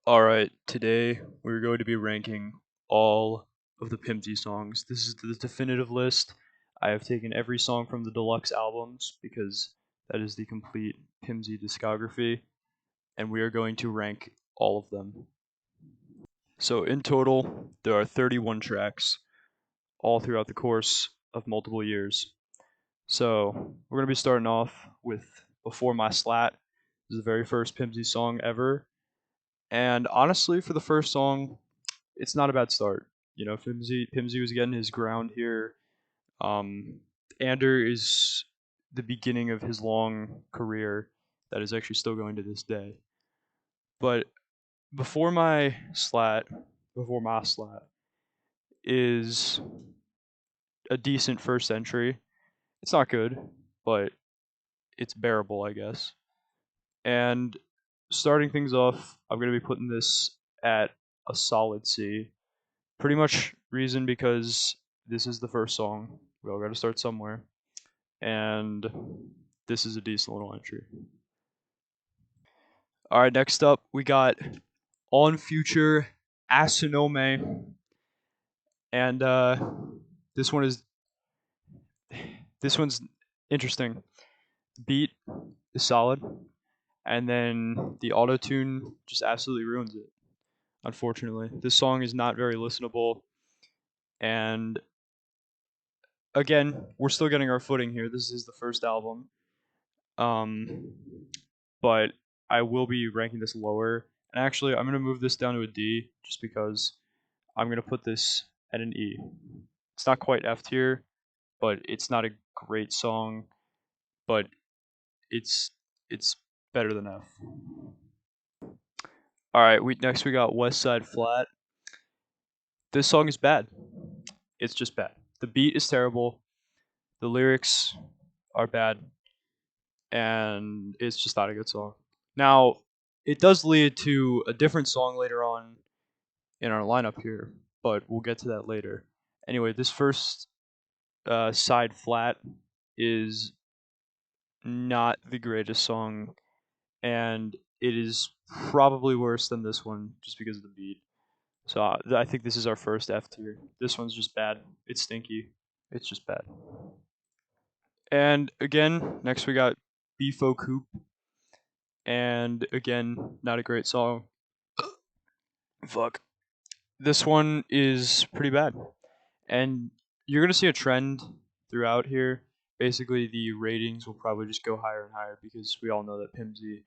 Alright, today we're going to be ranking all of the Pimsy songs. This is the definitive list. I have taken every song from the deluxe albums because that is the complete Pimsy discography, and we are going to rank all of them. So, in total, there are 31 tracks, all throughout the course of multiple years. So, we're going to be starting off with Before My Slat. This is the very first Pimsy song ever. And honestly, for the first song, it's not a bad start. You know, Pimsy was getting his ground here. Ander is the beginning of his long career that is actually still going to this day. But before my slat, before my slat is a decent first entry. It's not good, but it's bearable, I guess. And starting things off, I'm going to be putting this at a solid C. Pretty much reason because this is the first song. We all got to start somewhere, and this is a decent little entry. All right, next up we got On Future Asinome, and this one is this one's interesting. The beat is solid, and then the auto tune just absolutely ruins it. Unfortunately, this song is not very listenable, and again, we're still getting our footing here. This is the first album. Um, but I will be ranking this lower. And actually, I'm going to move this down to a D just because I'm going to put this at an E. It's not quite F tier, but it's not a great song, but it's it's better than F. All right, next we got West Side Flat. This song is bad. It's just bad. The beat is terrible. The lyrics are bad, and it's just not a good song. Now, it does lead to a different song later on in our lineup here, but we'll get to that later. Anyway, this first side flat is not the greatest song, and it is probably worse than this one just because of the beat. So I think this is our first F tier. This one's just bad. It's stinky. It's just bad. And again, next we got Beefo Coop, and again, not a great song. Fuck. This one is pretty bad. And you're going to see a trend throughout here. Basically, the ratings will probably just go higher and higher because we all know that Pimsy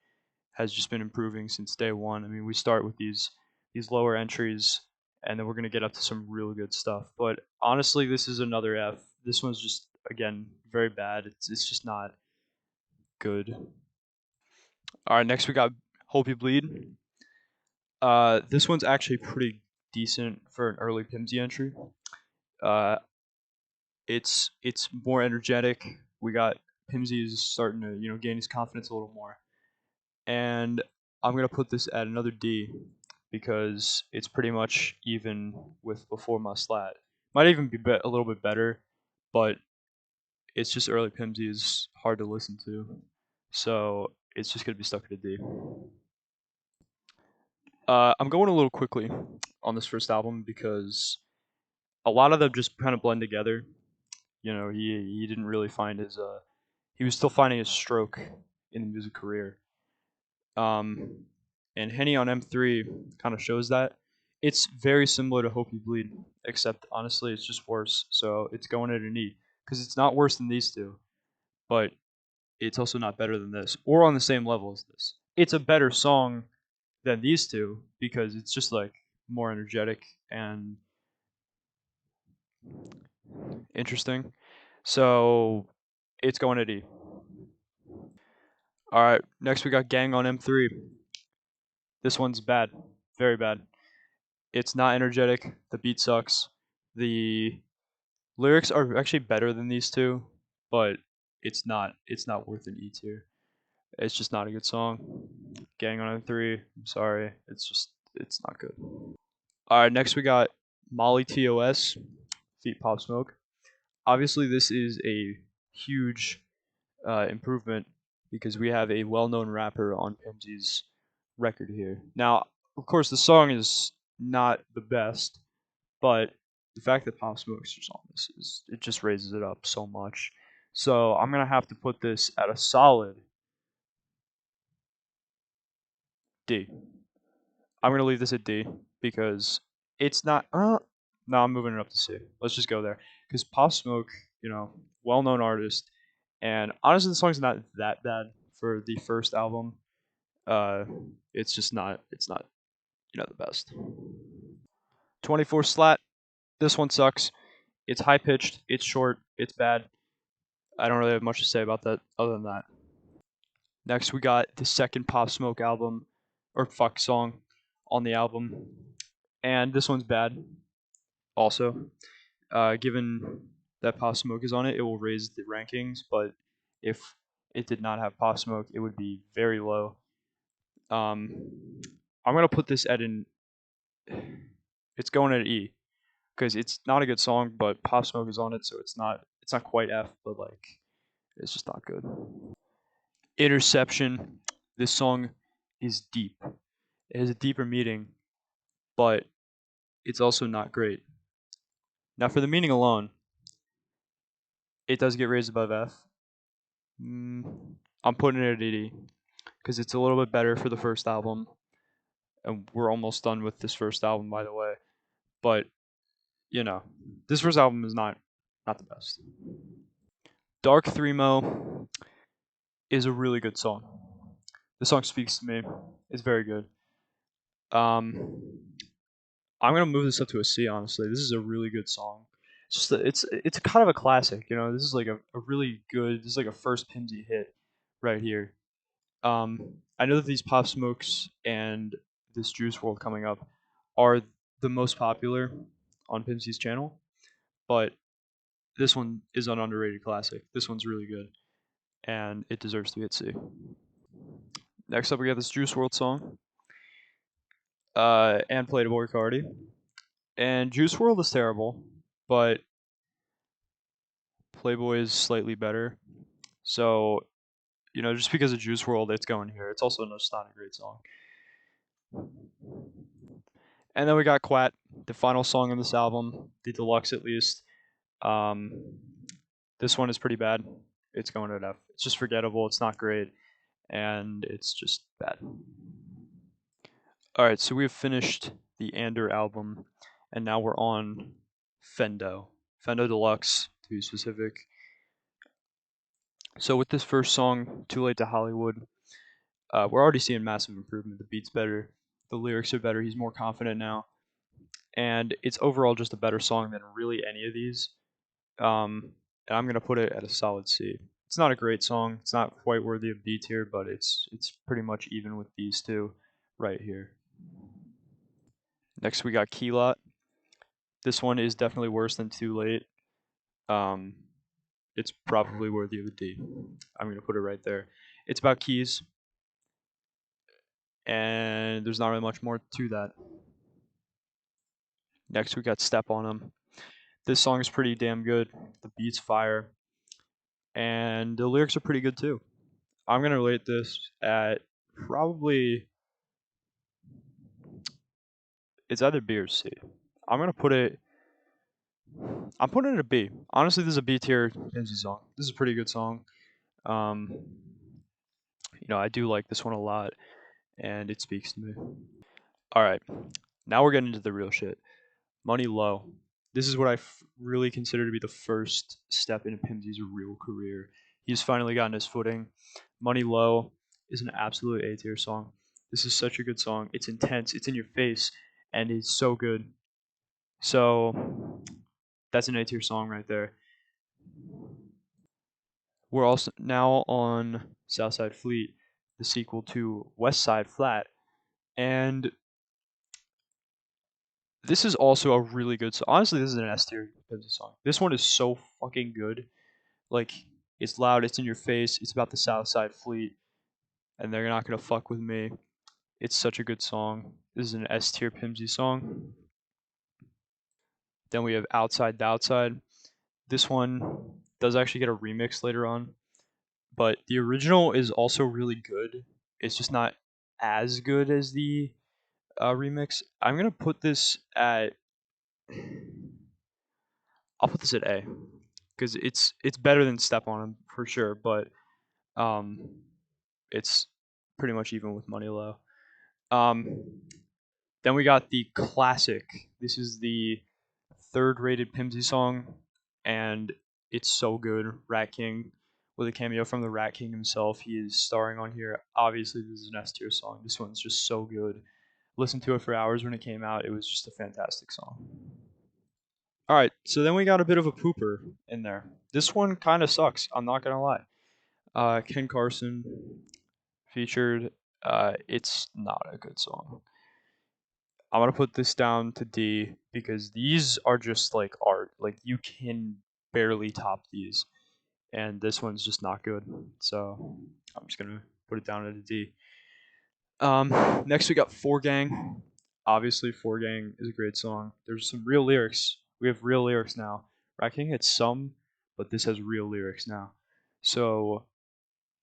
has just been improving since day one. I mean, we start with these lower entries, and then we're going to get up to some really good stuff. But honestly, this is another F. This one's just, again, very bad. It's just not good. All right, next we got Hope You Bleed. This one's actually pretty decent for an early Pimsy entry. Uh, it's more energetic. We got Pimsy is starting to gain his confidence a little more, and I'm gonna put this at another D because it's pretty much even with Before My Slat. Might even be a little bit better, but it's just early Pimsy is hard to listen to, so it's just gonna be stuck at a D. I'm going a little quickly on this first album because a lot of them just kind of blend together. You know, he didn't really find his he was still finding his stroke in the music career. Um, and Henny on M3 kind of shows that. It's very similar to Hope You Bleed, except honestly, it's just worse. So it's going at an E because it's not worse than these two, but it's also not better than this or on the same level as this. It's a better song than these two because it's just like more energetic and interesting. So it's going at E. All right, next we got Gang on M3. This one's bad, very bad. It's not energetic. The beat sucks. The lyrics are actually better than these two, but it's not worth an E tier. It's just not a good song. Gang on M3. I'm sorry. It's not good. All right, next we got Molly TOS, Feet Pop Smoke. Obviously, this is a huge improvement because we have a well-known rapper on Pimsy's record here. Now, Of course, the song is not the best, but the fact that Pop Smoke's just on this is it just raises it up so much. So I'm gonna have to put this at a solid D. I'm gonna leave this at D because it's not. No, I'm moving it up to C. Let's just go there because Pop Smoke, well-known artist, and honestly, the song's not that bad for the first album. Uh, it's just not. It's not the best. 24 slat. This one sucks. It's high pitched. It's short. It's bad. I don't really have much to say about that other than that. Next, we got the second Pop Smoke album, or fuck song, on the album, and this one's bad. Also, given that Pop Smoke is on it, it will raise the rankings. But if it did not have Pop Smoke, it would be very low. I'm gonna put this at an. It's going at E because it's not a good song, but Pop Smoke is on it, so it's not. It's not quite F, but like it's just not good. Interception. This song is deep. It has a deeper meaning, but it's also not great. Now, for the meaning alone, it does get raised above F. I'm putting it at 80 because it's a little bit better for the first album, and we're almost done with this first album, by the way. But this first album is not the best. Dark Threemo is a really good song. The song speaks to me. It's very good. I'm gonna move this up to a C. Honestly, this is a really good song. It's kind of a classic. This is like a really good. This is like a first Pimsy hit right here. I know that these Pop Smokes and this Juice World coming up are the most popular on Pimsy's channel, but this one is an underrated classic. This one's really good, and it deserves to be at C. Next up, we got this Juice World song, and Playboy Cardi. And Juice World is terrible, but Playboy is slightly better. So, just because of Juice World, it's going here. It's also just not a great song. And then we got Quat, the final song on this album, the deluxe at least. Um, this one is pretty bad. It's going to F. It's just forgettable. It's not great, and it's just bad. All right, so we've finished the Ander album, and now we're on Fendo Deluxe to be specific. So with this first song, Too Late to Hollywood, we're already seeing massive improvement. The beat's better, the lyrics are better. He's more confident now, and it's overall just a better song than really any of these. And I'm gonna put it at a solid C. It's not a great song. It's not quite worthy of D tier, but it's pretty much even with these two right here. Next we got Key Lot. This one is definitely worse than Too Late. Um, it's probably worthy of a D. I'm gonna put it right there. It's about keys, and there's not really much more to that. Next we got Step on 'Em. This song is pretty damn good. The beat's fire, and the lyrics are pretty good too. I'm gonna rate this at probably it's either B or C. I'm gonna put it. I'm putting it at a B. Honestly, this is a B tier Pimsy song. This is a pretty good song. Um, I do like this one a lot, and it speaks to me. All right, now we're getting into the real shit. Money Low. This is what I really consider to be the first step in Pimsy's real career. He's finally gotten his footing. Money Low is an absolute A tier song. This is such a good song. It's intense. It's in your face, and it's so good. So that's an A tier song right there. We're also now on Southside Fleet, the sequel to West Side Flat, and this is also a really good song. Honestly, this is an S tier song. This one is so fucking good. Like, it's loud, it's in your face, it's about the Southside Fleet, and they're not gonna fuck with me. It's such a good song. This is an S tier Pimsy song. Then we have Outside the Outside. This one does actually get a remix later on, but the original is also really good. It's just not as good as the remix. I'm gonna put this at. I'll put this at A because it's better than Step on 'Em for sure, but um, it's pretty much even with Money Low. Um, then we got the classic. This is the third rated Pimsy song, and it's so good. Rat King with a cameo from the Rat King himself. He is starring on here. Obviously, this is an S tier song. This one's just so good. Listened to it for hours when it came out. It was just a fantastic song. All right, so then we got a bit of a pooper in there. This one kind of sucks. I'm not gonna lie. Ken Carson featured. It's not a good song. I'm gonna put this down to D because these are just like art. Like you can barely top these, and this one's just not good. So I'm just gonna put it down at a D. Next we got Four Gang. Obviously, Four Gang is a great song. There's some real lyrics. We have real lyrics now. Rat King had some, but this has real lyrics now. So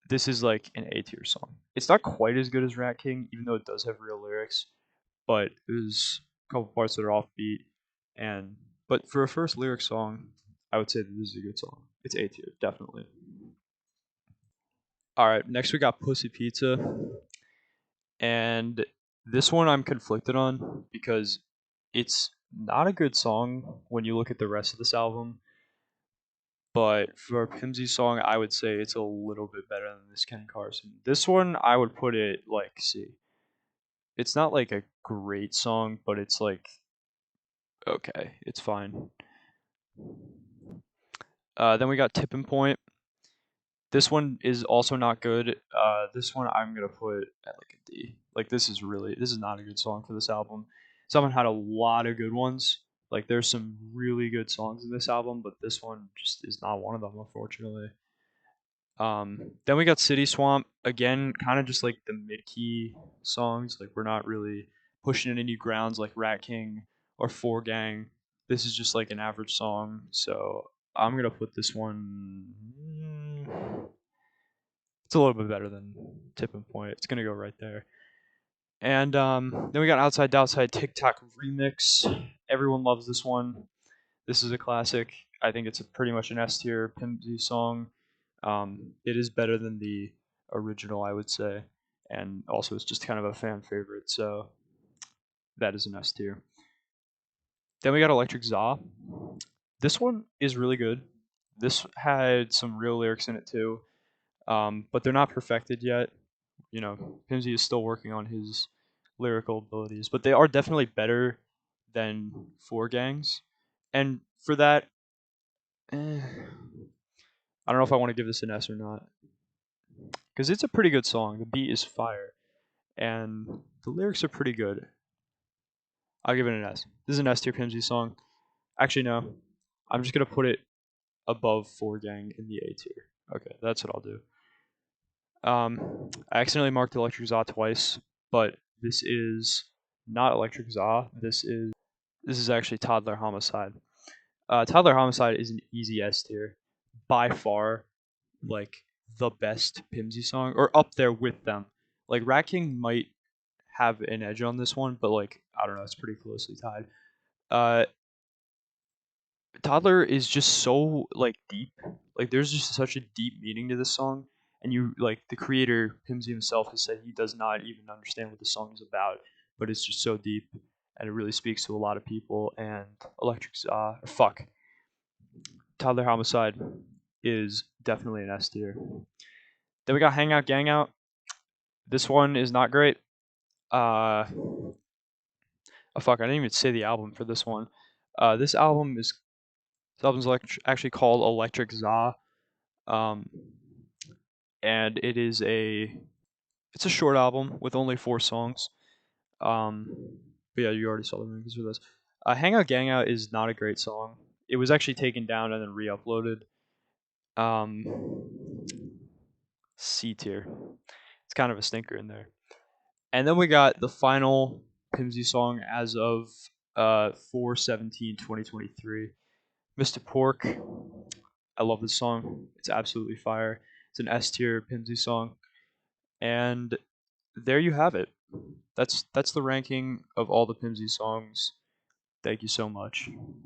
this is like an A tier song. It's not quite as good as Rat King, even though it does have real lyrics. But there's a couple parts that are offbeat, and but for a first lyric song, I would say that this is a good song. It's A tier, definitely. All right, next we got Pussy Pizza, and this one I'm conflicted on because it's not a good song when you look at the rest of this album. But for Pimsy's song, I would say it's a little bit better than this Ken Carson. This one, I would put it like C. It's not like a great song, but it's like okay, it's fine. Then we got Tipping Point. This one is also not good. This one I'm gonna put at like a D. Like this is not a good song for this album. Someone had a lot of good ones. Like there's some really good songs in this album, but this one just is not one of them, unfortunately. Then we got City Swamp again, kind of just like the mid-key songs. Like we're not really pushing it any grounds like Rat King or Four Gang. This is just like an average song, so I'm gonna put this one. It's a little bit better than Tipping Point. It's gonna go right there. And then we got Outside Outside TikTok remix. Everyone loves this one. This is a classic. I think it's a pretty much an S tier Pimsy song. It is better than the original, I would say, and also it's just kind of a fan favorite. So that is an S tier. Then we got Electric Za. This one is really good. This had some real lyrics in it too, but they're not perfected yet. You know, Pimsy is still working on his lyrical abilities, but they are definitely better than Four Gangs. And for that, I don't know if I want to give this an S or not because it's a pretty good song. The beat is fire, and the lyrics are pretty good. I'll give it an S. This is an S tier Pimsy song. Actually, no. I'm just gonna put it above Four Gang in the A tier. Okay, that's what I'll do. I accidentally marked Electric Za twice, but this is not Electric Za. This is actually Toddler Homicide. Toddler Homicide is an easy S tier, by far, like the best Pimsy song, or up there with them. Like Rat King might have an edge on this one, but like I don't know, it's pretty closely tied. Uh, Toddler is just so like deep. Like there's just such a deep meaning to this song, and you like the creator Pimsy himself has said he does not even understand what the song is about, but it's just so deep, and it really speaks to a lot of people. And Toddler Homicide is definitely an S tier. Then we got Hangout Gang Out. This one is not great. Oh fuck, I didn't even say the album for this one. This album's actually called Electric Za, um, and it's a short album with only 4 songs. But yeah, you already saw the rankings for this. Hangout Gang Out is not a great song. It was actually taken down and then re-uploaded. Um, C tier. It's kind of a stinker in there. And then we got the final Pimsy song as of 4/17/2023. Mr. Pork. I love this song. It's absolutely fire. It's an S tier Pimsy song. And there you have it. that's the ranking of all the Pimsy songs. Thank you so much.